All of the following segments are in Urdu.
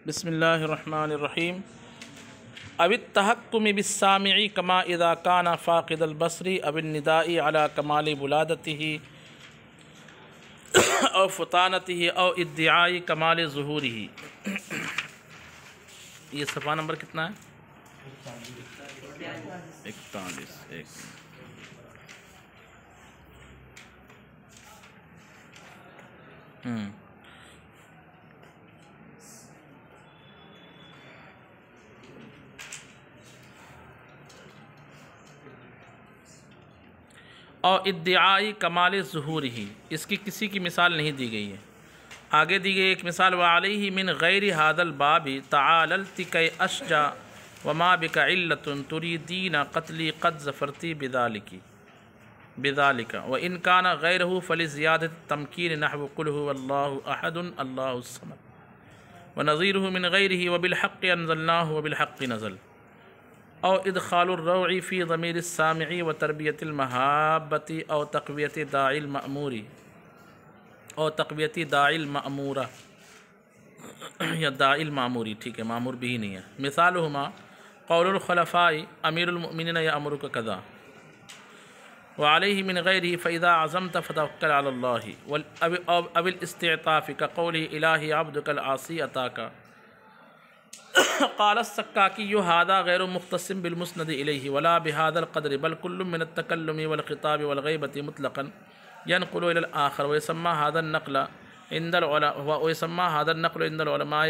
بسم اللہ الرحمن الرحیم او التحکم بالسامع کما اذا کان فاقد البصر او النداء علی کمال ولادته او فطانته او ادعاء کمال ظہوره۔ یہ صفحہ نمبر کتنا ہے؟ 41۔ اور ادعائی کمال ظہور ہی، اس کی کسی کی مثال نہیں دی گئی ہے۔ آگے دی گئی ایک مثال، وعلیہ من غیر هذا الباب تعاللت کی اشجع وما بک علت تریدین قتلی قد ظفرتی بذالک وان کان غیرہ فلزیادۃ التمکین نحو قل هو اللہ احد اللہ الصمد ونظیرہ من غیرہ وبالحق انزلناہ وبالحق نزل، او ادخال الروع فی ضمیر السامع و تربیت المحابت او تقویت داعی المأموری او تقویت داعی المأمورہ یا داعی المعموری، ٹھیک ہے، معمور بھی ہی نہیں ہے۔ مثالہما قول الخلفاء امیر المؤمنین یأمرک کذا وعلیہ من غیرہ فاذا عزمت فتوکل علی اللہ او الاستعطاف کقولہ الہی عبدک العاصی اتاک۔ قال السکاکی هذا غیر مختص بالمسند الیہ ولا بهذا القدر بل كل من التکلم والخطاب والغیبة مطلقا ينقل الى الآخر ويسمى هذا النقل عند العلماء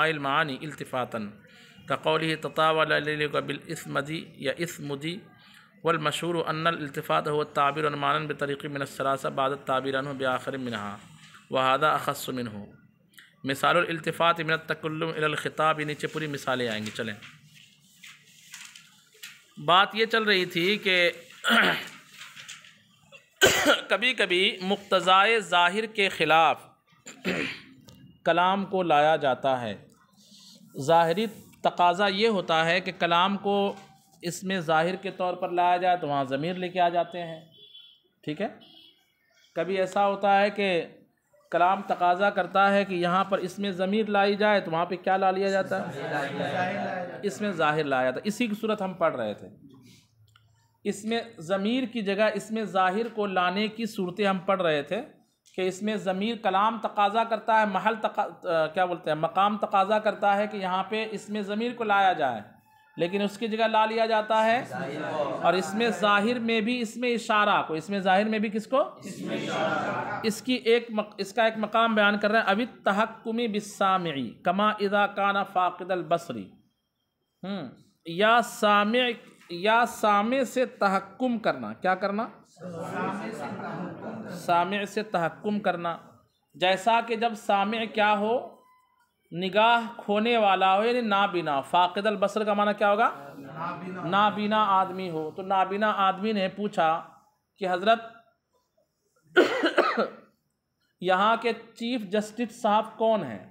المعانی التفاتا كقوله تطاول ليلك بالإثمد یا إثمدی، والمشهور ان الالتفات هو التعبير عن معنى بطريق من الثلاثة بعد التعبير عنه بآخر منها وهذا أخص منه۔ مثال الالتفات من التکلم الى الخطاب، نیچے پوری مثالیں آئیں گی۔ چلیں، بات یہ چل رہی تھی کہ کبھی کبھی مقتضائے ظاہر کے خلاف کلام کو لایا جاتا ہے۔ ظاہری تقاضا یہ ہوتا ہے کہ کلام کو اس میں ظاہر کے طور پر لایا جائے تو وہاں ضمیر لے کے آ جاتے ہیں، ٹھیک ہے۔ کبھی ایسا ہوتا ہے کہ کلام تقاضا کرتا ہے کہ یہاں پر اس میں ضمیر لائی جائے تو وہاں پہ کیا لا لیا جاتا ہے؟ اس میں ظاہر لایا جاتا ہے۔ اسی کی صورت ہم پڑھ رہے تھے، اس میں ضمیر کی جگہ اس میں ظاہر کو لانے کی صورتیں ہم پڑھ رہے تھے کہ اس میں ضمیر کلام تقاضا کرتا ہے، مقام تقاضا کرتا ہے کہ یہاں پہ اس میں ضمیر کو لایا جائے، لیکن اس کی جگہ لا لیا جاتا ہے، اور اس میں ظاہر میں بھی اس میں اشارہ کو، اس میں ظاہر میں بھی کس کو؟ اس کا ایک مقام بیان کر رہے ہیں، اب التحکم بالسامع کما اذا کان فاقد البصر، یا سامع سے تحکم کرنا، کیا کرنا؟ سامع سے تحکم کرنا، جیسا کہ جب سامع کیا ہو؟ نگاہ کھونے والا ہو، یعنی نابینا۔ فاقد البصر کا معنی کیا ہوگا؟ نابینا آدمی ہو۔ تو نابینا آدمی نے پوچھا کہ حضرت یہاں کے چیف جسٹس صاحب کون ہیں،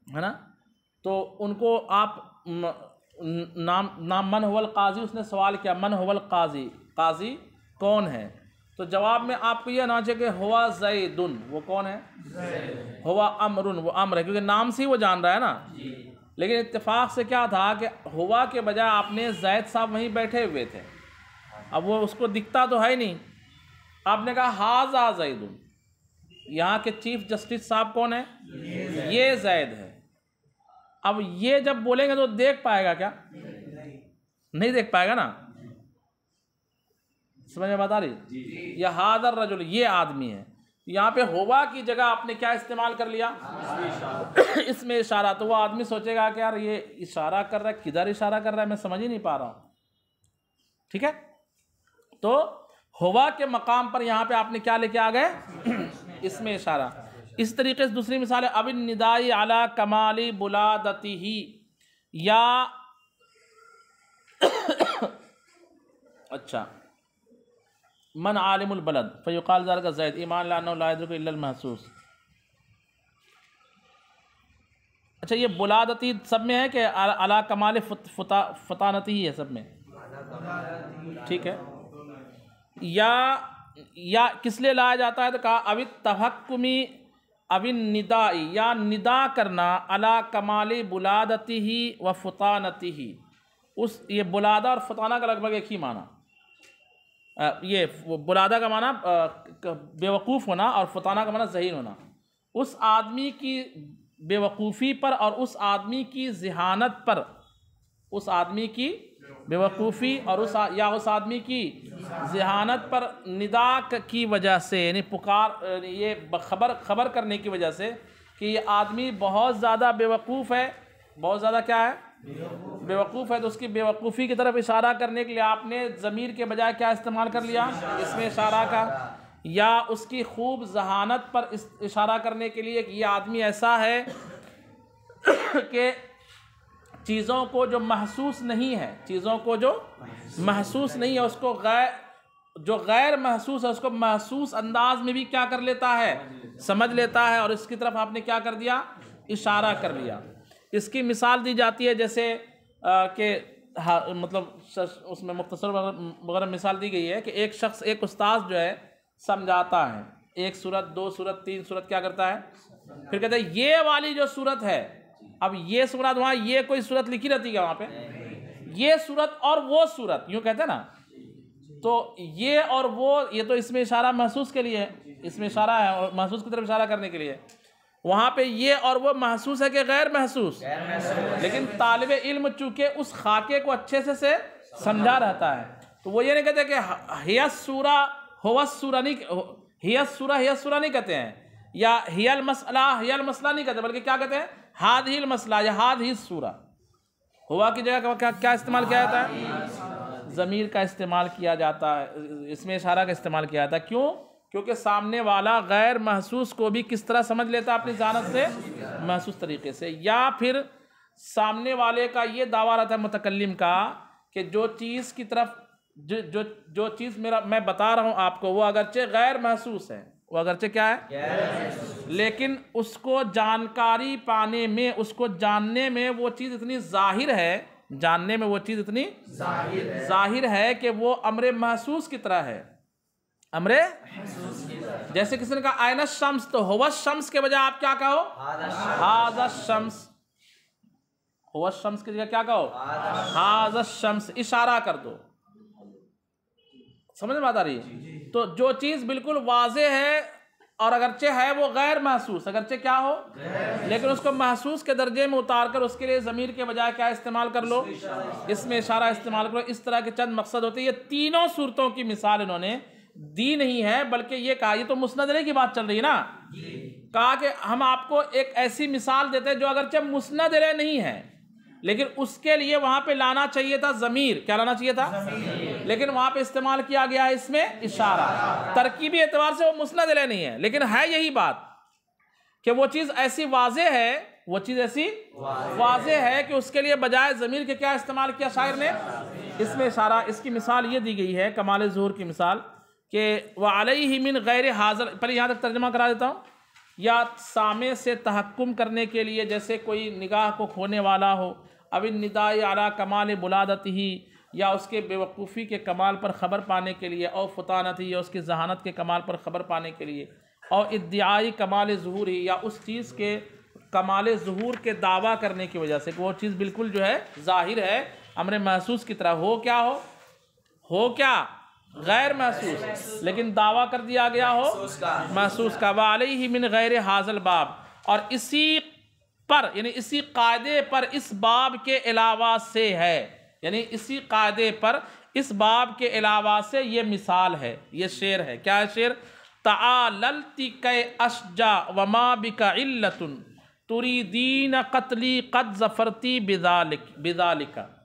ہے نا؟ تو ان کو آپ نام من هو القاضی، اس نے سوال کیا من هو القاضی، قاضی کون ہے؟ تو جواب میں آپ کو یہ نہ چاہیے کہ ہوا زیدن، وہ کون ہے؟ ہوا امرن، وہ امر ہے، کیونکہ نام سے ہی وہ جان رہا ہے نا۔ لیکن اتفاق سے کیا تھا کہ ہوا کے بجائے آپ نے زید صاحب وہیں بیٹھے ہوئے تھے، اب وہ اس کو دکھتا تو ہے نہیں، آپ نے کہا ہاذا زیدن، یہاں کے چیف جسٹس صاحب کون ہیں؟ یہ زید ہے۔ اب یہ جب بولیں گے تو دیکھ پائے گا کیا؟ نہیں دیکھ پائے گا نا، سمجھ میں بات آ رہی؟ یا ہاذا الرجل، یہ آدمی ہے۔ یہاں پہ ہوا کی جگہ آپ نے کیا استعمال کر لیا؟ اس میں اشارہ۔ تو وہ آدمی سوچے گا کہ یار یہ اشارہ کر رہا ہے، کدھر اشارہ کر رہا ہے، میں سمجھ ہی نہیں پا رہا ہوں، ٹھیک ہے۔ تو ہوا کے مقام پر یہاں پہ آپ نے کیا لے کے آ گئے؟ اس میں اشارہ۔ اس طریقے سے دوسری مثال ہے اب النداء علی کمال بلادتہ، یا اچھا من عالم البلد فیقال ذلک زید ایمان لانہ لا یدرک الا المحسوس۔ اچھا یہ بلادتی سب میں ہے کہ علی کمال فطانتی ہی ہے سب میں؟ ٹھیک ہے۔ یا کس لیے لایا جاتا ہے؟ تو کہا اب التحکمی اوی ندائی یا ندا کرنا علی کمال بلادتی ہی و فطانتی ہی، اس یہ بلادہ اور فطانہ کا لگ بھگ ایک ہی معنی، یہ بلادہ کا معنی بیوقوف ہونا اور فطانہ کا معنی ذہین ہونا، اس آدمی کی بیوقوفی پر اور اس آدمی کی ذہانت پر، اس آدمی کی بیوقوفی اور اس آدمی کی ذہانت پر ندا کی وجہ سے، یعنی پکار، یہ خبر کرنے کی وجہ سے کہ یہ آدمی بہت زیادہ بیوقوف ہے، بہت زیادہ کیا ہے، بیوقوف ہے، تو اس کی بیوقوفی کی طرف اشارہ کرنے کے لیے آپ نے ضمیر کے بجائے کیا استعمال کر لیا، اس میں اشارہ کا، یا اس کی خوب ذہانت پر اشارہ کرنے کے لیے کہ یہ آدمی ایسا ہے کہ چیزوں کو جو محسوس نہیں ہے، چیزوں کو جو محسوس نہیں ہے، اس کو جو غیر محسوس ہے اس کو محسوس انداز میں بھی کیا کر لیتا ہے، سمجھ لیتا ہے، اور اس کی طرف آپ نے کیا کر دیا، اشارہ کر لیا۔ اس کی مثال دی جاتی ہے جیسے کہ مطلب اس میں مختصر وغیرہ مثال دی گئی ہے کہ ایک شخص، ایک استاذ جو ہے سمجھاتا ہے، ایک صورت، دو صورت، تین صورت کیا کرتا ہے، پھر کہتا ہے یہ والی جو صورت ہے، اب یہ صورت وہاں یہ کوئی صورت لکھی رہتی ہے وہاں پہ، یہ صورت اور وہ صورت یوں کہتے ہیں نا، تو یہ اور وہ، یہ تو اس میں اشارہ محسوس کے لیے ہے، اس میں اشارہ ہے اور محسوس کی طرف اشارہ کرنے کے لیے، وہاں پہ یہ اور وہ محسوس ہے کہ غیر محسوس، لیکن طالب علم چونکہ اس خاکے کو اچھے سے سمجھا رہتا ہے، تو وہ یہ نہیں کہتے کہ ہی السورہ ہو السورہ نہیں، ہی السورہ نہیں کہتے ہیں، یا ہی المسئلہ نہیں کہتے، بلکہ کیا کہتے ہیں، ہادھی المسئلہ یا ہادھی السورہ، ہوا کی جگہ کیا استعمال کیا جاتا ہے، ضمیر کا استعمال کیا جاتا ہے، اس میں اشارہ کا استعمال کیا جاتا ہے، کیوں؟ کیونکہ سامنے والا غیر محسوس کو بھی کس طرح سمجھ لیتا ہے، اپنی ذہانت سے محسوس طریقے سے، یا پھر سامنے والے کا یہ دعویٰ رہتا ہے متکلم کا کہ جو چیز کی طرف جو چیز میں بتا رہا ہوں آپ کو، وہ اگرچہ غیر محسوس ہے، وہ اگرچہ کیا ہے، لیکن اس کو جانکاری پانے میں، اس کو جاننے میں وہ چیز اتنی ظاہر ہے، جاننے میں وہ چیز اتنی ظاہر ہے کہ وہ امر محسوس کی طرح ہے، امر جیسے کسی نے کہا آئین الشمس، تو ہوا الشمس کے بجائے آپ کیا کہو، ھذا الشمس، ہوا الشمس کی جگہ کیا کہو، ھذا الشمس، اشارہ کر دو، سمجھ میں بات آ رہی ہے؟ تو جو چیز بالکل واضح ہے اور اگرچہ ہے وہ غیر محسوس، اگرچہ کیا ہو، لیکن اس کو محسوس کے درجے میں اتار کر اس کے لیے ضمیر کے بجائے کیا استعمال کر لو، اس میں اشارہ استعمال کرو، اس طرح کے چند مقصد ہوتے ہیں۔ یہ تینوں صورتوں کی مثال انہوں نے دی نہیں ہے، بلکہ یہ کہا، یہ تو مسند علیہ کی بات چل رہی ہے نا، کہا کہ ہم آپ کو ایک ایسی مثال دیتے جو اگرچہ مسند علیہ نہیں ہے، لیکن اس کے لیے وہاں پہ لانا چاہیے تھا ضمیر، کیا لانا چاہیے تھا، لیکن وہاں پہ استعمال کیا گیا ہے اس میں اشارہ، ترکیبی اعتبار سے وہ مسند علیہ نہیں ہے، لیکن ہے یہی بات کہ وہ چیز ایسی واضح ہے، وہ چیز ایسی واضح ہے کہ اس کے لیے بجائے ضمیر کے کیا استعمال کیا شاعر نے، اس میں اشارہ۔ اس کی مثال یہ دی گئی ہے کمال ظہور کی مثال کہ وَعَلَيْهِ مِنْ غَيْرِ حاضر، پہلے یہاں تک ترجمہ کرا دیتا ہوں، یا سامع سے تحکم کرنے کے لیے، جیسے کوئی نگاہ کو کھونے والا ہو، اب النداء علی کمال بلادتہ، یا اس کے بیوقوفی کے کمال پر خبر پانے کے لیے، اور فطانتہ، یا اس کی ذہانت کے کمال پر خبر پانے کے لیے، اور ادعائی کمال ظہور، یا اس چیز کے کمال ظہور کے دعویٰ کرنے کی وجہ سے کہ وہ چیز بالکل جو ہے ظاہر ہے، امر محسوس کی طرح ہو کیا غیر محسوس، لیکن دعویٰ کر دیا گیا ہو محسوس کا۔ وَعَلَيْهِ مِنْ غَيْرِ هَذَا الْبَابِ، اور اسی پر، یعنی اسی قاعدے پر اس باب کے علاوہ سے ہے، یعنی اسی قاعدے پر اس باب کے علاوہ سے یہ مثال ہے، یہ شعر ہے۔ کیا ہے شعر؟ تَعَالَلْتِ كَيْ أَشْجَا وَمَا بِكَ عِلَّةٌ تُرِيدِينَ قَتْلِي قَدْ ظَفَرْتِ بِذَالِكَ،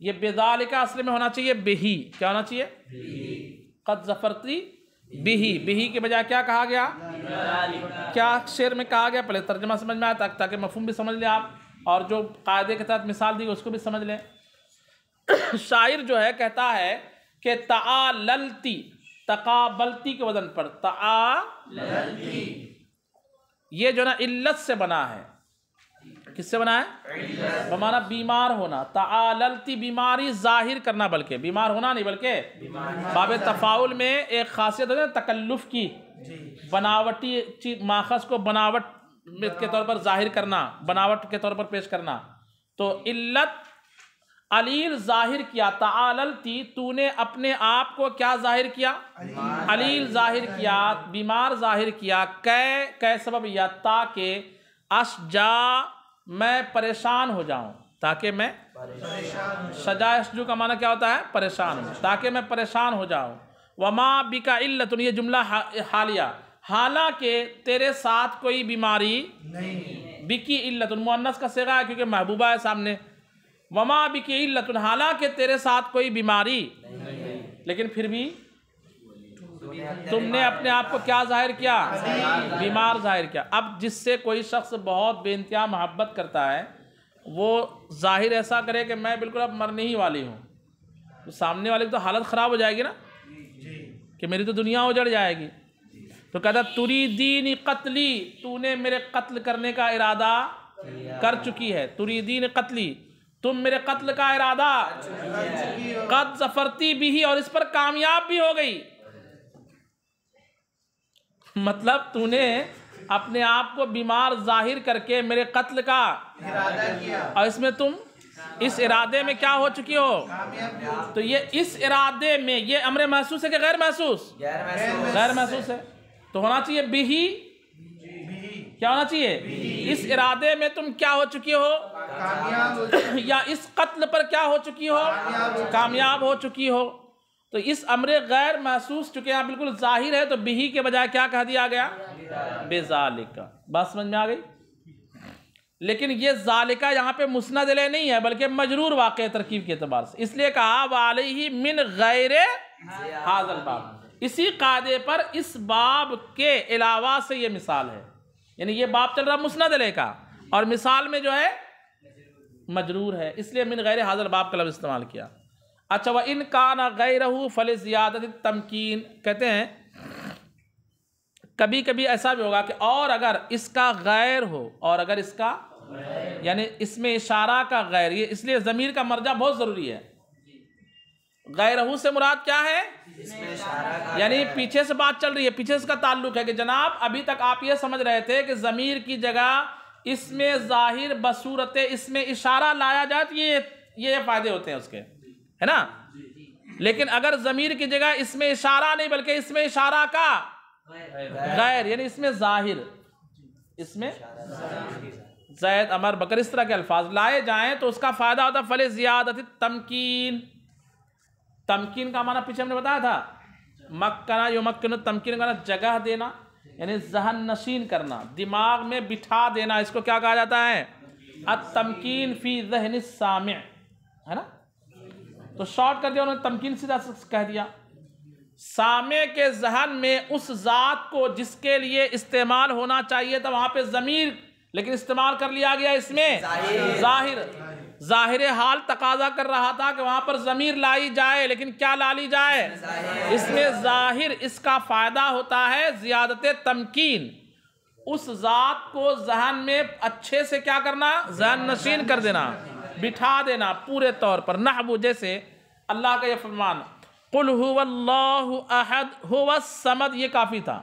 یہ بِذَالِكَ اصل میں ہونا چاہیے بِہِ، کیا ہونا چاہیے، قَدْ ظَفَرْتِ بِہِ کے بجائے کیا کہا گیا، کیا شعر میں کہا گیا، پہلے ترجمہ سمجھ میں آیا تاکہ مفہوم بھی سمجھ لیں آپ، اور جو قاعدے کے تحت مثال دی اس کو بھی سمجھ لیں۔ شاعر جو ہے کہتا ہے کہ تعاللتی، تقابلتی کے وزن پر، تعاللتی، یہ جو نا علت سے بنا ہے، کس سے بنا ہے؟ بمانا بیمار ہونا. تعاللتی بیماری ظاہر کرنا، بلکہ بیمار ہونا نہیں بلکہ باب تفاعل میں ایک خاصیت ہے تکلف کی، بناوٹی ماخذ کو بناوٹ کے طور پر ظاہر کرنا، بناوٹ کے طور پر پیش کرنا. تو علت علیل ظاہر کیا، تعاللتی تو نے اپنے آپ کو کیا ظاہر کیا؟ علیل ظاہر کیا، بیمار ظاہر کیا. کہ سبب یا تاکہ اشجا میں پریشان ہو جاؤں، تاکہ میں شجا اشجو کا معنی کیا ہوتا ہے؟ پریشان ہوں، تاکہ میں پریشان ہو جاؤں. وما بکا علت، یہ جملہ حالیہ، حالانکہ تیرے ساتھ کوئی بیماری نہیں. بکی علت مؤنث کا صیغہ ہے کیونکہ محبوبہ ہے سامنے. وما بکی علت، حالانکہ تیرے ساتھ کوئی بیماری نہیں، لیکن پھر بھی تم نے اپنے آپ کو کیا ظاہر کیا؟ بیمار ظاہر کیا. اب جس سے کوئی شخص بہت بے انتہا محبت کرتا ہے وہ ظاہر ایسا کرے کہ میں بالکل اب مرنے ہی والی ہوں، تو سامنے والے کی تو حالت خراب ہو جائے گی نا، کہ میری تو دنیا اجڑ جائے گی. تو کہتا تریدین قتلی، تو نے میرے قتل کرنے کا ارادہ کر چکی ہے. تریدین قتلی، تم میرے قتل کا ارادہ، قد ظفرتی بھی، اور اس پر کامیاب بھی ہو گئی. مطلب تو نے اپنے آپ کو بیمار ظاہر کر کے میرے قتل کا ارادہ کیا، اور اس میں تم اس ارادے میں کیا ہو چکی ہو؟ تو یہ اس ارادے میں یہ امر محسوس ہے کہ غیر محسوس؟ غیر محسوس ہے. تو ہونا چاہیے بھی، کیا ہونا چاہیے؟ اس ارادے میں تم کیا ہو چکی ہو؟ یا اس قتل پر کیا ہو چکی ہو؟ کامیاب ہو چکی ہو. تو اس امر غیر محسوس چکے یہاں بالکل ظاہر ہے، تو بھی کے بجائے کیا کہہ دیا گیا؟ بذالک. بات سمجھ میں آ گئی؟ لیکن یہ ذالکہ یہاں پہ مسند الیہ نہیں ہے بلکہ مجرور واقع ترکیب کے اعتبار سے، اس لیے کہا وعلیہ من غیر ھذا الباب. اسی قاعدے پر اس باب کے علاوہ سے یہ مثال ہے، یعنی یہ باب چل رہا مسند الیہ کا اور مثال میں جو ہے مجرور ہے، اس لیے من غیر ھذا الباب کا لفظ استعمال کیا. اچھا وَإِن كَانَ غَيْرَهُ فَلِزِيَادَةِ التَّمْكِينِ، کہتے ہیں کبھی کبھی ایسا بھی ہوگا کہ اور اگر اس کا غیر ہو، اور اگر اس کا یعنی اس میں اشارہ کا غیر، یہ اس لیے ضمیر کا مرجع بہت ضروری ہے. غیرہ سے مراد کیا ہے؟ یعنی پیچھے سے بات چل رہی ہے، پیچھے سے کا تعلق ہے کہ جناب ابھی تک آپ یہ سمجھ رہے تھے کہ ضمیر کی جگہ اس میں ظاہر بصورت اس میں اشارہ لایا جائے تو یہ فائدے ہوتے ہیں اس کے، ہے نا. لیکن اگر ضمیر کی جگہ اس میں اشارہ نہیں بلکہ اس میں اشارہ کا غیر، یعنی اس میں ظاہر، اس میں زید امر بکر اس طرح کے الفاظ لائے جائیں تو اس کا فائدہ ہوتا ہے فَلِزِيَادَةِ التَّمْكِينِ. تمکین کا معنی پیچھے ہم نے بتایا تھا، مکنا یمکن، تمکین کا معنی جگہ دینا، یعنی ذہن نشین کرنا، دماغ میں بٹھا دینا. اس کو کیا کہا جاتا ہے؟ التمکین فی ذہن السامع، ہے نا. تو شارٹ کر دیا انہوں نے، تمکین سیدھا کہہ دیا. سامع کے ذہن میں اس ذات کو جس کے لیے استعمال ہونا چاہیے تھا وہاں پہ ضمیر، لیکن استعمال کر لیا گیا اس میں ظاہر. ظاہر حال تقاضا کر رہا تھا کہ وہاں پر ضمیر لائی جائے، لیکن کیا لالی جائے؟ اس میں ظاہر. اس کا فائدہ ہوتا ہے زیادت تمکین، اس ذات کو ذہن میں اچھے سے کیا کرنا؟ ذہن نشین کر دینا، بٹھا دینا پورے طور پر. نحو جیسے اللہ کا یہ فرمان قل هو اللہ احد هو الصمد، یہ کافی تھا،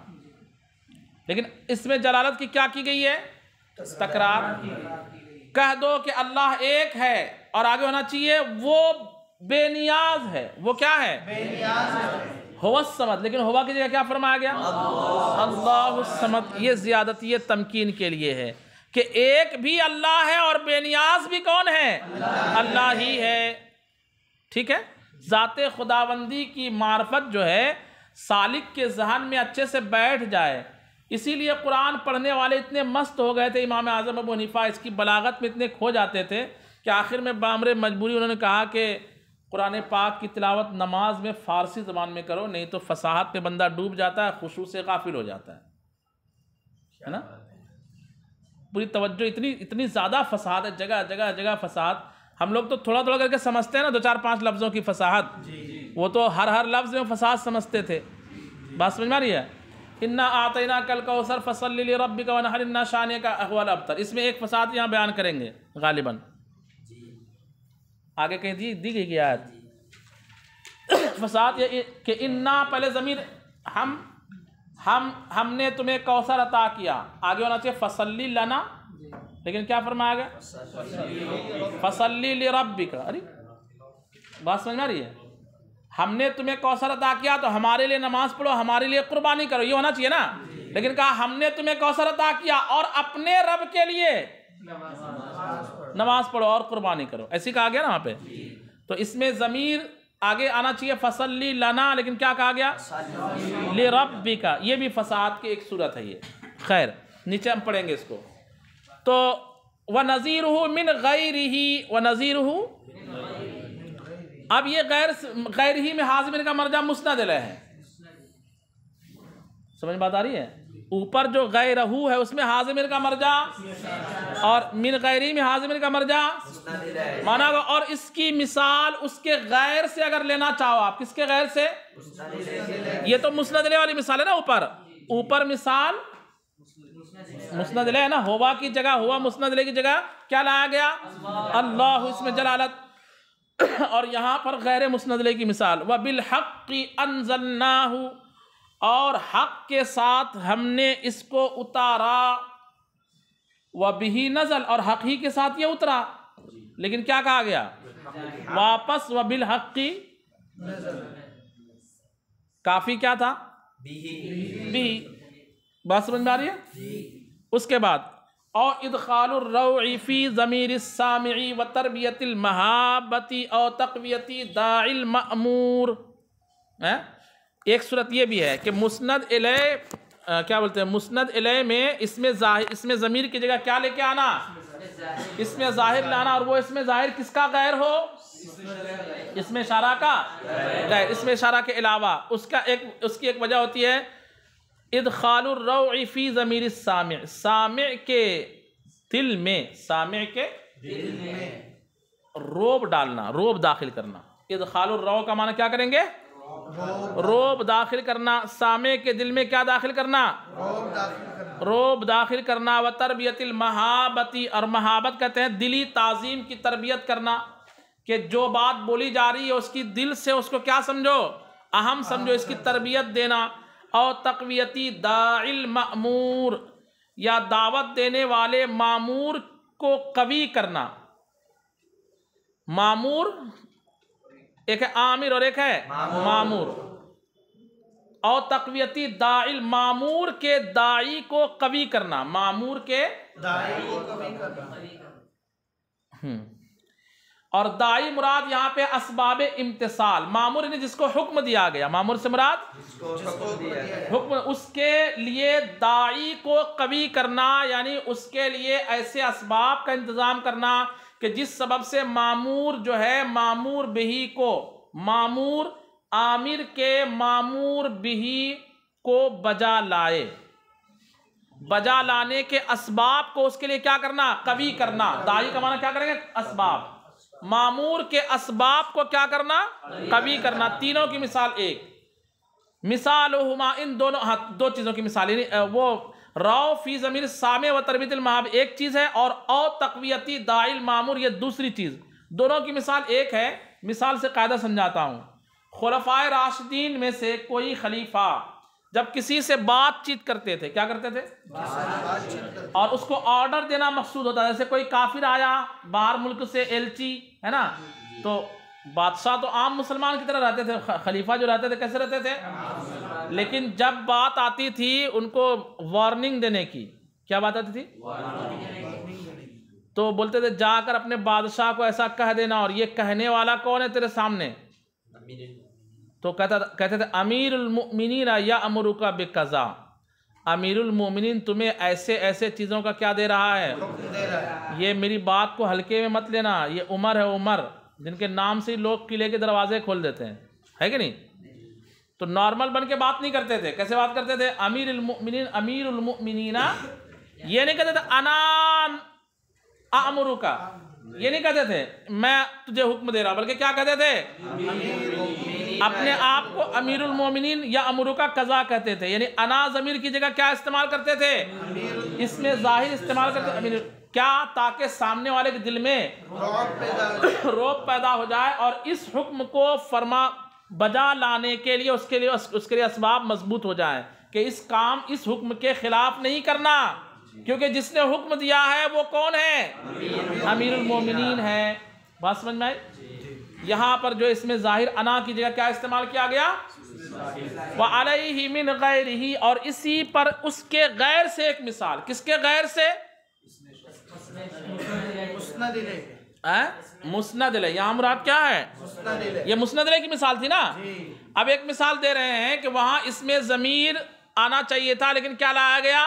لیکن اس میں جلالت کی کیا کی گئی ہے؟ تکرار. کہہ دو کہ اللہ ایک ہے، اور آگے ہونا چاہیے وہ بے نیاز ہے. وہ کیا ہے؟ بے نیاز ہے. هو الصمد، لیکن ہوا کی جگہ کیا فرمایا گیا؟ اللہ الصمد. یہ زیادتی تمکین کے لیے ہے کہ ایک بھی اللہ ہے اور بے نیاز بھی کون ہے؟ اللہ ہی ہے. ٹھیک ہے. ذات خداوندی کی معرفت جو ہے سالک کے ذہن میں اچھے سے بیٹھ جائے. اسی لیے قرآن پڑھنے والے اتنے مست ہو گئے تھے، امام اعظم ابو حنیفہ اس کی بلاغت میں اتنے کھو جاتے تھے کہ آخر میں بامر مجبوری انہوں نے کہا کہ قرآن پاک کی تلاوت نماز میں فارسی زبان میں کرو، نہیں تو فصاحت پہ بندہ ڈوب جاتا ہے، خشوع سے غافل ہو جاتا ہے نا. پوری توجہ، اتنی زیادہ فصاحت ہے، جگہ جگہ جگہ فصاحت. ہم لوگ تو تھوڑا تھوڑا کر کے سمجھتے ہیں نا، 2-4-5 لفظوں کی فصاحت، وہ تو ہر لفظ میں فصاحت سمجھتے تھے. بات سمجھ میں آ رہی ہے؟ انا اعطیناک الکوثر فصلی لربک وانحر ان شانئک هو الابتر. اس میں ایک فساد یہاں بیان کریں گے غالباً. آگے کہیں دی گئی آیت فساد یہ کہ انا پہلے ضمیر ہم نے تمہیں کوثر عطا کیا، آگے ہونا چاہیے فصلی لنا، لیکن کیا فرمایا گیا فصلی لربک. ارے بات سمجھ میں آ رہی ہے؟ ہم نے تمہیں کوثر عطا کیا تو ہمارے لیے نماز پڑھو، ہمارے لیے قربانی کرو، یہ ہونا چاہیے نا. لیکن کہا ہم نے تمہیں کوثر عطا کیا اور اپنے رب کے لیے نماز پڑھو اور قربانی کرو، ایسی کہا گیا نا وہاں پہ. تو اس میں ضمیر آگے آنا چاہیے فصلی لنا، لیکن کیا کہا گیا لربک. یہ بھی فساد کی ایک صورت ہے یہ. خیر نیچے ہم پڑھیں گے اس کو. تو وَنَظِيرُهُ مِنْ غَيْرِهِ وَنَظِيرُهُ، اب یہ غیر ہی میں حاضمین کا مرجع مسند الیہ ہے. سمجھ بات آ رہی ہے؟ اوپر جو غیرہ ہے اس میں حاضمین کا مرجع، اور من غیری میں حاضمین کا مرجع مانا گا. اور اس کی مثال اس کے غیر سے اگر لینا چاہو آپ، کس کے غیر سے؟ یہ تو مسند الیہ والی مثال ہے نا. اوپر مثال مسند الیہ ہے نا، ہوا کی جگہ ہوا، مسند الیہ کی جگہ کیا لایا گیا اللہ اس میں جلالت. اور یہاں پر غیر مسند الیہ کی مثال وَبِالْحَقِّ أَنزَلْنَاهُ، اور حق کے ساتھ ہم نے اس کو اتارا، وَبِهِ نزل، اور حق ہی کے ساتھ یہ اترا. لیکن کیا کہا گیا واپس وَبِالْحَقِّ کافی کیا تھا بھی. بات سمجھ میں آ رہی ہے؟ اس کے بعد اور ادخال الروع فی ضمیر السامع وتربیت المحابت او تقویت داعی المأمور. ایک صورت یہ بھی ہے کہ مسند الیہ کیا بولتے ہیں، مسند الیہ میں اس میں ضمیر کی جگہ کیا لے کے آنا، اس میں ظاہر لانا. اور وہ اس میں ظاہر کس کا غیر ہو، اس میں اشارہ کا غیر، اس میں اشارہ کے علاوہ. اس کی ایک وجہ ہوتی ہے ادخال الروع فی ضمیر السامع، سامع کے دل میں روب ڈالنا، روب داخل کرنا. ادخال الروع کا معنی کیا کریں گے، روب داخل کرنا. سامع کے دل میں کیا داخل کرنا، روب داخل کرنا. و تربیت المحابتی، اور محابت کہتے ہیں دلی تعظیم کی تربیت کرنا، کہ جو بات بولی جا رہی ہے اس کی دل سے اس کو کیا سمجھو، اہم سمجھو، اس کی تربیت دینا. اور تقویتی داعی المأمور، یا دعوت دینے والے مامور کو قوی کرنا. مامور ایک ہے عامر اور ایک ہے مامور. اور تقویتی داعی المامور کے داعی کو قوی کرنا، مامور کے داعی کو قوی کرنا. اور داعی مراد یہاں پہ اسباب امتثال، مامور نے جس کو حکم دیا گیا، مامور سے مراد حکم، اس کے لیے داعی کو قوی کرنا، یعنی اس کے لیے ایسے اسباب کا انتظام کرنا کہ جس سبب سے مامور جو ہے مامور بہی کو، مامور عامر کے مامور بہی کو بجا لائے. بجا لانے کے اسباب کو اس کے لیے کیا کرنا، قوی کرنا. داعی کا معنی کیا کریں گے، اسباب. مامور کے اسباب کو کیا کرنا، قوی کرنا. تینوں کی مثال ایک. مثالہما، ان دونوں دو چیزوں کی مثال، یعنی وہ رو فی ضمیر سامع و تربیت المحاب ایک چیز ہے، اور او تقویتی داعی المامور یہ دوسری چیز. دونوں کی مثال ایک ہے. مثال سے قاعدہ سمجھاتا ہوں. خلفائے راشدین میں سے کوئی خلیفہ جب کسی سے بات چیت کرتے تھے، کیا کرتے تھے، اور اس کو آرڈر دینا مقصود ہوتا ہے. جیسے کوئی کافر آیا باہر ملک سے، ایلچی ہے نا، تو بادشاہ تو عام مسلمان کی طرح رہتے تھے، خلیفہ جو رہتے تھے کیسے رہتے تھے، لیکن جب بات آتی تھی ان کو وارننگ دینے کی، کیا بات آتی تھی، تو بولتے تھے جا کر اپنے بادشاہ کو ایسا کہہ دینا. اور یہ کہنے والا کون ہے تیرے سامنے، تو کہتے تھے امیر المؤمنین یأمرک بکذا، امیر المؤمنین تمہیں ایسے ایسے چیزوں کا کیا دے رہا ہے، یہ میری بات کو ہلکے میں مت لینا. یہ عمر ہے، عمر جن کے نام سے لوگ قلعے کے دروازے کھول دیتے ہیں، ہے کہ نہیں. تو نارمل بن کے بات نہیں کرتے تھے. کیسے بات کرتے تھے، امیر المؤمنین، امیر المؤمنین. یہ نہیں کہتے تھے انا اامرک، یہ نہیں کہتے تھے میں تجھے حکم دے رہا، بلکہ کیا کہتے تھے، اپنے آپ کو امیر المومنین یا امرکا قضا کہتے تھے، یعنی انا ضمیر کی جگہ کیا استعمال کرتے تھے؟ اس میں ظاہر استعمال کرتے تھے امیر، کیا؟ تاکہ سامنے والے کے دل میں رعب پیدا ہو جائے اور اس حکم کو فرما بجا لانے کے لیے اس کے لیے اسباب مضبوط ہو جائیں کہ اس حکم کے خلاف نہیں کرنا، کیونکہ جس نے حکم دیا ہے وہ کون ہے؟ امیر المومنین ہے۔ بات سمجھ میں آئی؟ یہاں پر جو اس میں ظاہر انا کی جگہ کیا استعمال کیا گیا؟ وَعَلَيْهِ مِنْ غَيْرِهِ، اور اسی پر اس کے غیر سے ایک مثال، کس کے غیر سے؟ مسند الیہ، یہاں مراد کیا ہے؟ یہ مسند الیہ کی مثال تھی نا؟ اب ایک مثال دے رہے ہیں کہ وہاں اس میں ضمیر آنا چاہیے تھا لیکن کیا لایا گیا؟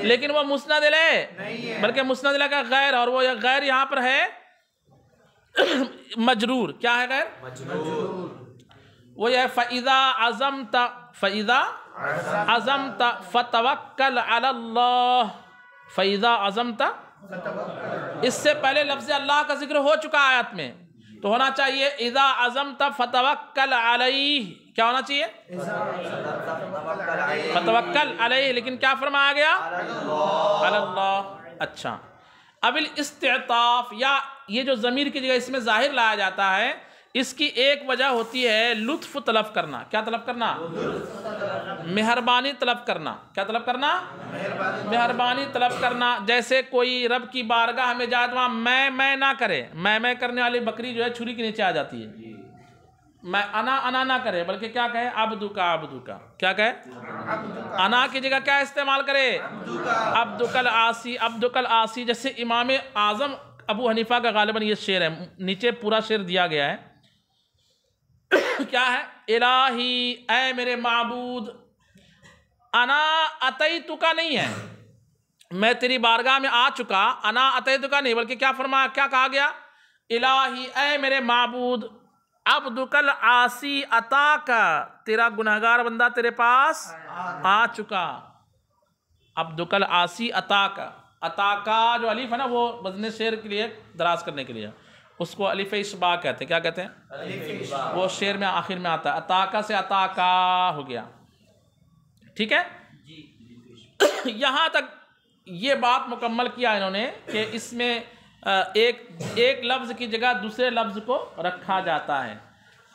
لیکن وہ مسند الیہ بلکہ مسند الیہ کا غیر، اور وہ غیر یہاں پر ہے مجرور۔ کیا ہے غیر؟ مجرور۔ وہ یہ فَإِذَا عَزَمْتَ فَتَوَكَّلْ عَلَى اللَّهِ، فَإِذَا عَزَمْتَ، اس سے پہلے لفظ اللہ کا ذکر ہو چکا آیت میں، تو ہونا چاہیے اذا عزمت فتوکل علیہ، کیا ہونا چاہیے؟ فتوکل علیہ، لیکن کیا فرمایا گیا؟ علی اللہ۔ اچھا، اب الاستعطاف، یا یہ جو ضمیر کی جگہ اس میں ظاہر لایا جاتا ہے، اس کی ایک وجہ ہوتی ہے لطف طلب کرنا۔ کیا طلب کرنا؟ مہربانی طلب کرنا۔ کیا طلب کرنا؟ مہربانی طلب کرنا۔ جیسے کوئی رب کی بارگاہ میں جائے تو وہاں میں نہ کرے، میں کرنے والی بکری جو ہے چھری کے نیچے آ جاتی ہے، میں انا نہ کرے بلکہ کیا کہے؟ عبدکا۔ کیا کہے؟ انا کی جگہ کیا استعمال کرے؟ عبدک العاصی۔ جیسے امام اعظم ابو حنیفہ کا غالباً یہ شعر ہے، نیچے پورا شعر دیا گیا ہے، کیا ہے؟ الہی، اے میرے معبود، انا اتیتکا نہیں ہے، میں تیری بارگاہ میں آ چکا، انا اتیتکا نہیں بلکہ کیا فرمایا، کیا کہا گیا؟ الہی، اے میرے معبود، عبدک العاصی اتاکا، تیرا گنہگار بندہ تیرے پاس آ چکا۔ عبدک العاصی اتاکا، اتاکا جو الف ہے نا وہ وزن شعر کے لیے دراز کرنے کے لیے، اس کو الف اشباع کہتے ہیں۔ کیا کہتے ہیں؟ وہ شعر میں آخر میں آتا ہے، اتاکا سے اتاکا ہو گیا، ٹھیک ہے؟ یہاں تک یہ بات مکمل کیا انہوں نے کہ اس میں ایک لفظ کی جگہ دوسرے لفظ کو رکھا جاتا ہے۔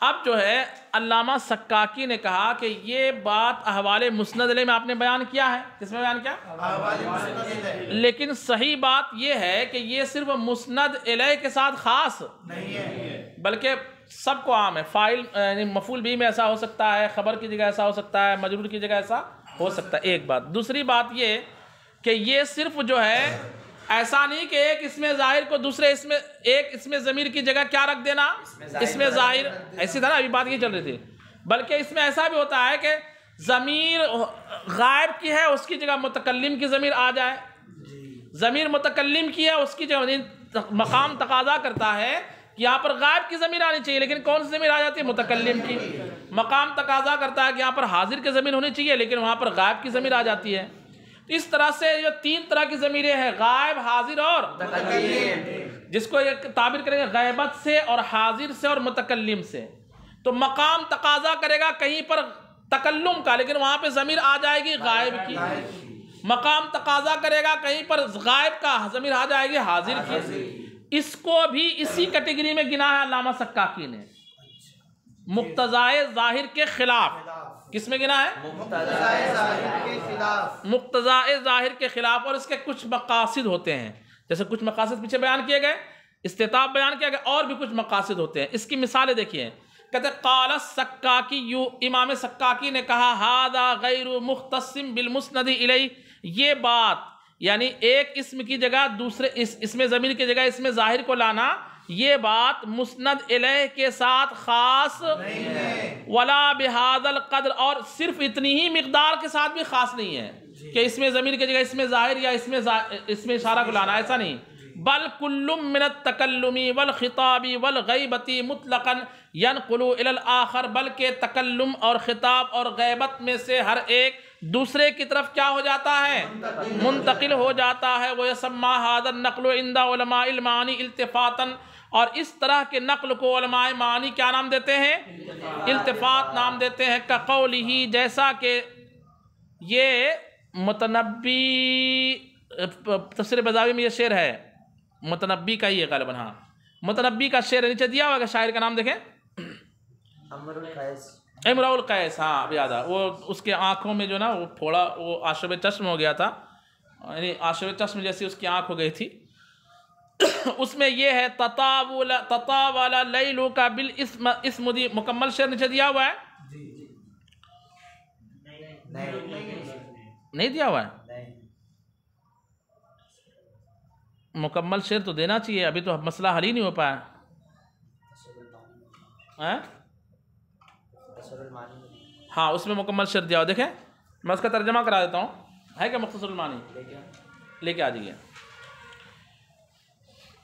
اب جو ہے علامہ سکاکی نے کہا کہ یہ بات احوال مسند الیہ میں آپ نے بیان کیا ہے۔ کس میں بیان کیا؟ لیکن صحیح بات یہ ہے کہ یہ صرف مسند الیہ کے ساتھ خاص نہیں ہے بلکہ سب کو عام ہے۔ فاعل یعنی مفعول بھی میں ایسا ہو سکتا ہے، خبر کی جگہ ایسا ہو سکتا ہے، مجرور کی جگہ ایسا ہو سکتا ہے، ایک بات۔ دوسری بات یہ کہ یہ صرف جو ہے ایسا نہیں کہ ایک اس میں ظاہر کو دوسرے اس میں ایک اس میں ضمیر کی جگہ کیا رکھ دینا؟ اس میں ظاہر، ایسی تھا نا ابھی بات یہ چل رہی تھی، بلکہ اس میں ایسا بھی ہوتا ہے کہ ضمیر غائب کی ہے اس کی جگہ متکلم کی ضمیر آ جائے، ضمیر متکلم کی ہے اس کی جگہ مقام تقاضا کرتا ہے کہ یہاں پر غائب کی ضمیر آنی چاہیے، لیکن کون سی ضمیر آ جاتی ہے؟ متکلم کی۔ مقام تقاضا کرتا ہے کہ یہاں پر حاضر کی ضمیر ہونی چاہیے لیکن وہاں پر غائب کی ضمیر آ جاتی ہے۔ اس طرح سے یہ تین طرح کی ضمیریں ہیں، غائب، حاضر اور متکلم، جس کو یہ تعبیر کریں گے غیبت سے اور حاضر سے اور متکلم سے۔ تو مقام تقاضا کرے گا کہیں پر تکلم کا لیکن وہاں پہ ضمیر آ جائے گی غائب کی، مقام تقاضا کرے گا کہیں پر غائب کا ضمیر آ جائے گی حاضر کی۔ اس کو بھی اسی کیٹیگری میں گنا ہے علامہ سکاکی نے، مقتضائے ظاہر کے خلاف۔ کس میں گنا ہے؟ مقتضائے ظاہر کے خلاف، اور اس کے کچھ مقاصد ہوتے ہیں، جیسے کچھ مقاصد پیچھے بیان کیے گئے، استطاب بیان کیا گیا، اور بھی کچھ مقاصد ہوتے ہیں۔ اس کی مثالیں دیکھیے، کہتے ہیں قال السکاکی، امام سکاکی نے کہا ھذا غیر مختص بالمسند الیہ، یہ بات یعنی ایک اسم کی جگہ دوسرے اسم ضمیر کی جگہ اسم ظاہر کو لانا، یہ بات مسند الیہ کے ساتھ خاص نہیں ہے، ولا بہذا القدر، اور صرف اتنی ہی مقدار کے ساتھ بھی خاص نہیں ہے کہ اسم ضمیر کی جگہ اسم ظاہر یا اسم اشارہ کو لانا، ایسا نہیں، بل کل من التکلم والخطاب والغیبت مطلقا ینقل الی الآخر، بلکہ تکلم اور خطاب اور غیبت میں سے ہر ایک دوسرے کی طرف کیا ہو جاتا ہے؟ منتقل ہو جاتا ہے۔ وَيَسَمَّى هَذَا النَّقْلُ عِنْدَ عُلَمَاءِ الْمَعَانِي التفاتا، اور اس طرح کے نقل کو علماء معانی کیا نام دیتے ہیں؟ التفات نام دیتے ہیں۔ كَقَوْلِهِ، جیسا کہ یہ متنبی تفسیر بزاوی میں یہ شعر ہے، متنبی کا ہی ہے غالباً، ہاں متنبی کا شعر نیچے دیا ہوا ہے، شاعر کا نام دیکھیں، امرؤ القیس، ہاں اب یاد آ، وہ اس کے آنکھوں میں جو نا وہ پھوڑا، وہ آشوب چشم ہو گیا تھا، یعنی آشوب چشم جیسی اس کی آنکھ ہو گئی تھی۔ اس میں یہ ہے تطاول لیلک بالاسمد، مکمل شعر نیچے دیا ہوا ہے؟ نہیں دیا ہوا ہے؟ مکمل شعر تو دینا چاہیے، ابھی تو مسئلہ حل ہی نہیں ہو پایا۔ ہاں اس میں مکمل شعر دیا ہوا، دیکھیں میں اس کا ترجمہ کرا دیتا ہوں، ہے کہ مختصر المعانی لے کے آ جائیے۔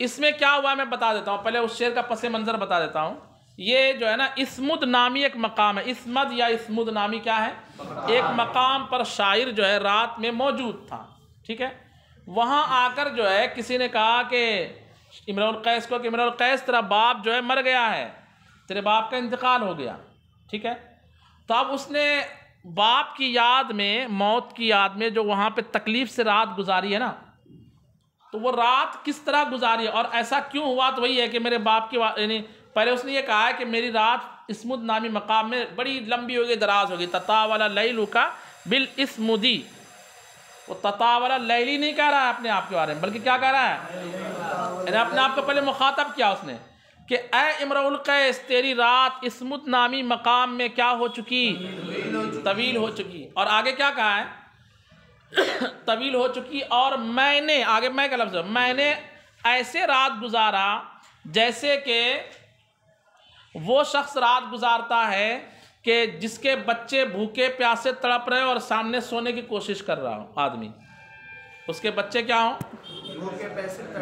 اس میں کیا ہوا میں بتا دیتا ہوں، پہلے اس شعر کا پس منظر بتا دیتا ہوں۔ یہ جو ہے نا اسمد نامی ایک مقام ہے، اسمد یا اسمد نامی کیا ہے؟ ایک مقام پر شاعر جو ہے رات میں موجود تھا، ٹھیک ہے؟ وہاں آ کر جو ہے کسی نے کہا کہ امرؤ القیس کو کہ امرؤ القیس تیرا باپ جو ہے مر گیا ہے، تیرے باپ کا انتقال ہو گیا، ٹھیک ہے؟ تو اب اس نے باپ کی یاد میں، موت کی یاد میں جو وہاں پہ تکلیف سے رات گزاری ہے نا، تو وہ رات کس طرح گزاری اور ایسا کیوں ہوا؟ تو وہی ہے کہ میرے باپ کی یعنی پہلے اس نے یہ کہا ہے کہ میری رات اسمد نامی مقام میں بڑی لمبی ہوگی، دراز ہوگی، تطاول لیلک بالاسمد، وہ تطاول لیلی نہیں کہہ رہا ہے اپنے آپ کے بارے میں، بلکہ کیا کہہ رہا ہے؟ یعنی اپنے آپ کو پہلے مخاطب کیا اس نے کہ اے امرؤ القیس تیری رات اسمد نامی مقام میں کیا ہو چکی؟ طویل ہو چکی۔ اور آگے کیا کہا ہے؟ طویل ہو چکی، اور میں نے، آگے میں کا لفظ ہے، میں نے ایسے رات گزارا جیسے کہ وہ شخص رات گزارتا ہے کہ جس کے بچے بھوکے پیاسے تڑپ رہے اور سامنے سونے کی کوشش کر رہا ہو آدمی، اس کے بچے کیا ہوں؟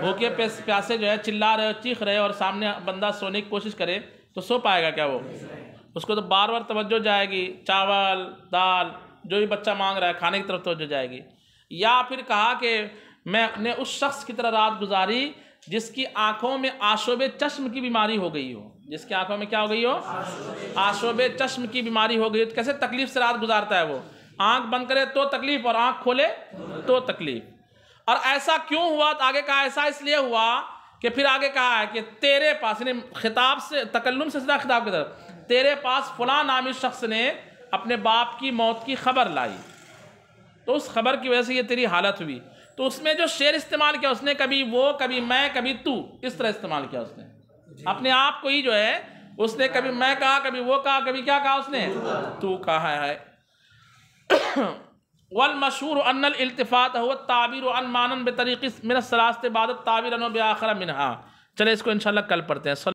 بھوکے پیاسے جو ہے چلا رہے چیخ رہے اور سامنے بندہ سونے کی کوشش کرے تو سو پائے گا کیا وہ؟ اس کو تو بار بار توجہ جائے گی، چاول دال جو بھی بچہ مانگ رہا ہے کھانے کی طرف توجہ جائے گی۔ یا پھر کہا کہ میں نے اس شخص کی طرح رات گزاری جس کی آنکھوں میں آشوب چشم کی بیماری ہو گئی ہو، جس کی آنکھوں میں کیا ہو گئی ہو؟ آشوب چشم کی بیماری ہو گئی ہو۔ کیسے تکلیف سے رات گزارتا ہے وہ؟ آنکھ بند کرے تو تکلیف اور آنکھ کھولے تو تکلیف۔ اور ایسا کیوں ہوا؟ تو آگے کہا ایسا اس لیے ہوا کہ پھر آگے کہا ہے کہ تیرے پاس، یعنی خطاب سے، تکلم سے سیدھا خطاب کی طرف، تیرے پاس فلاں نامی شخص نے اپنے باپ کی موت کی خبر لائی، تو اس خبر کی وجہ سے یہ تیری حالت ہوئی۔ تو اس میں جو شعر استعمال کیا اس نے، کبھی وہ، کبھی میں، کبھی تو، اس طرح استعمال کیا اس نے اپنے آپ کو ہی جو ہے، اس نے کبھی میں کہا، کبھی وہ کہا، کبھی کیا کہا اس نے؟ تو کہا ہے۔ والمشہور ان الالتفات هو التعبیر عن معنی بطریق من الثلاثه بعد التعبیر عنه بآخر منها۔ چلے اس کو انشاءاللہ کل پڑھتے ہیں۔